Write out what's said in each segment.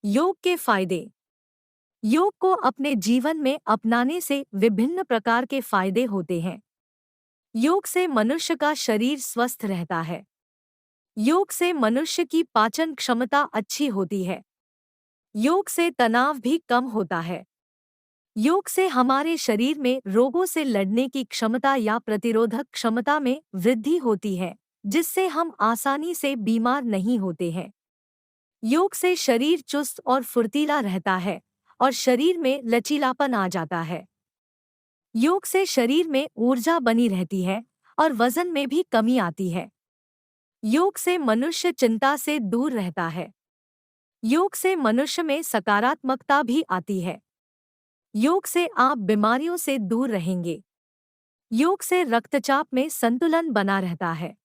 योग के फायदे। योग को अपने जीवन में अपनाने से विभिन्न प्रकार के फायदे होते हैं। योग से मनुष्य का शरीर स्वस्थ रहता है। योग से मनुष्य की पाचन क्षमता अच्छी होती है। योग से तनाव भी कम होता है। योग से हमारे शरीर में रोगों से लड़ने की क्षमता या प्रतिरोधक क्षमता में वृद्धि होती है, जिससे हम आसानी से बीमार नहीं होते हैं। योग से शरीर चुस्त और फुर्तीला रहता है और शरीर में लचीलापन आ जाता है। योग से शरीर में ऊर्जा बनी रहती है और वजन में भी कमी आती है। योग से मनुष्य चिंता से दूर रहता है। योग से मनुष्य में सकारात्मकता भी आती है। योग से आप बीमारियों से दूर रहेंगे। योग से रक्तचाप में संतुलन बना रहता है।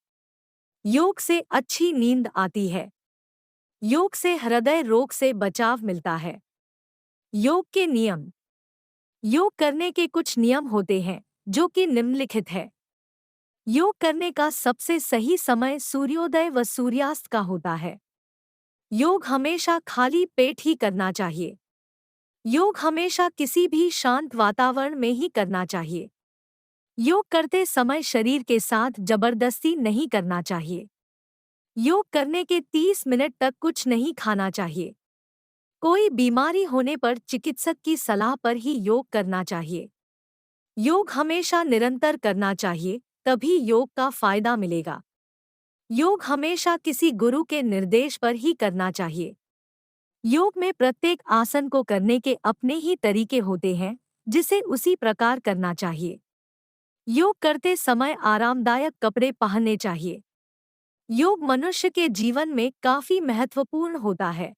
योग से अच्छी नींद आती है। योग से हृदय रोग से बचाव मिलता है। योग के नियम। योग करने के कुछ नियम होते हैं जो कि निम्नलिखित है। योग करने का सबसे सही समय सूर्योदय व सूर्यास्त का होता है। योग हमेशा खाली पेट ही करना चाहिए। योग हमेशा किसी भी शांत वातावरण में ही करना चाहिए। योग करते समय शरीर के साथ जबरदस्ती नहीं करना चाहिए। योग करने के 30 मिनट तक कुछ नहीं खाना चाहिए। कोई बीमारी होने पर चिकित्सक की सलाह पर ही योग करना चाहिए। योग हमेशा निरंतर करना चाहिए, तभी योग का फायदा मिलेगा। योग हमेशा किसी गुरु के निर्देश पर ही करना चाहिए। योग में प्रत्येक आसन को करने के अपने ही तरीके होते हैं, जिसे उसी प्रकार करना चाहिए। योग करते समय आरामदायक कपड़े पहनने चाहिए। योग मनुष्य के जीवन में काफी महत्वपूर्ण होता है।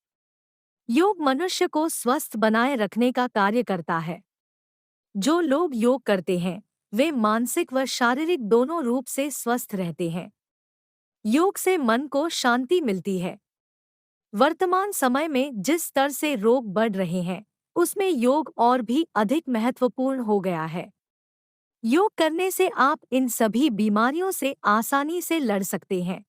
योग मनुष्य को स्वस्थ बनाए रखने का कार्य करता है। जो लोग योग करते हैं वे मानसिक व शारीरिक दोनों रूप से स्वस्थ रहते हैं। योग से मन को शांति मिलती है। वर्तमान समय में जिस स्तर से रोग बढ़ रहे हैं उसमें योग और भी अधिक महत्वपूर्ण हो गया है। योग करने से आप इन सभी बीमारियों से आसानी से लड़ सकते हैं।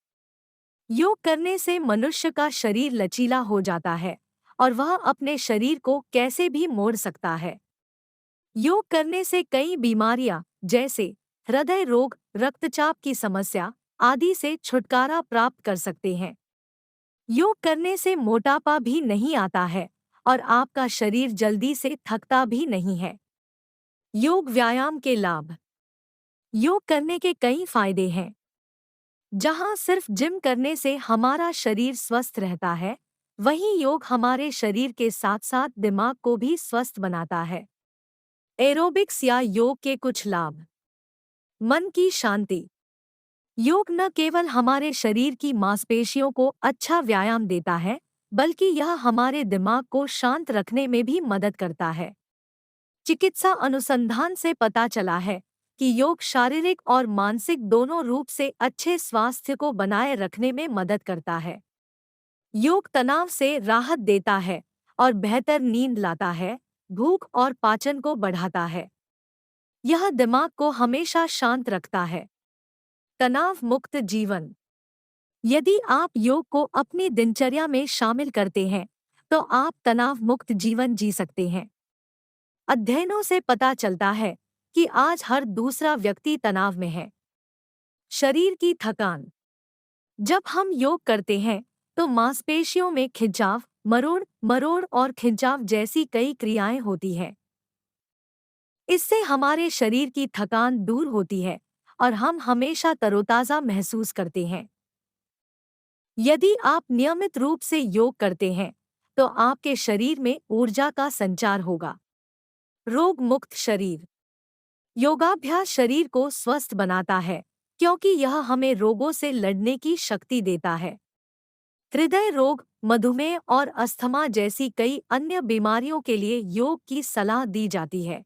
योग करने से मनुष्य का शरीर लचीला हो जाता है और वह अपने शरीर को कैसे भी मोड़ सकता है। योग करने से कई बीमारियां जैसे हृदय रोग, रक्तचाप की समस्या आदि से छुटकारा प्राप्त कर सकते हैं। योग करने से मोटापा भी नहीं आता है और आपका शरीर जल्दी से थकता भी नहीं है। योग व्यायाम के लाभ। योग करने के कई फायदे हैं। जहां सिर्फ जिम करने से हमारा शरीर स्वस्थ रहता है, वहीं योग हमारे शरीर के साथ साथ दिमाग को भी स्वस्थ बनाता है। एरोबिक्स या योग के कुछ लाभ। मन की शांति। योग न केवल हमारे शरीर की मांसपेशियों को अच्छा व्यायाम देता है, बल्कि यह हमारे दिमाग को शांत रखने में भी मदद करता है। चिकित्सा अनुसंधान से पता चला है कि योग शारीरिक और मानसिक दोनों रूप से अच्छे स्वास्थ्य को बनाए रखने में मदद करता है। योग तनाव से राहत देता है और बेहतर नींद लाता है, भूख और पाचन को बढ़ाता है। यह दिमाग को हमेशा शांत रखता है। तनाव मुक्त जीवन। यदि आप योग को अपनी दिनचर्या में शामिल करते हैं, तो आप तनाव मुक्त जीवन जी सकते हैं। अध्ययनों से पता चलता है कि आज हर दूसरा व्यक्ति तनाव में है। शरीर की थकान। जब हम योग करते हैं तो मांसपेशियों में खिंचाव, मरोड़ मरोड़ और खिंचाव जैसी कई क्रियाएं होती हैं। इससे हमारे शरीर की थकान दूर होती है और हम हमेशा तरोताजा महसूस करते हैं। यदि आप नियमित रूप से योग करते हैं तो आपके शरीर में ऊर्जा का संचार होगा। रोग मुक्त शरीर। योगाभ्यास शरीर को स्वस्थ बनाता है क्योंकि यह हमें रोगों से लड़ने की शक्ति देता है। हृदय रोग, मधुमेह और अस्थमा जैसी कई अन्य बीमारियों के लिए योग की सलाह दी जाती है।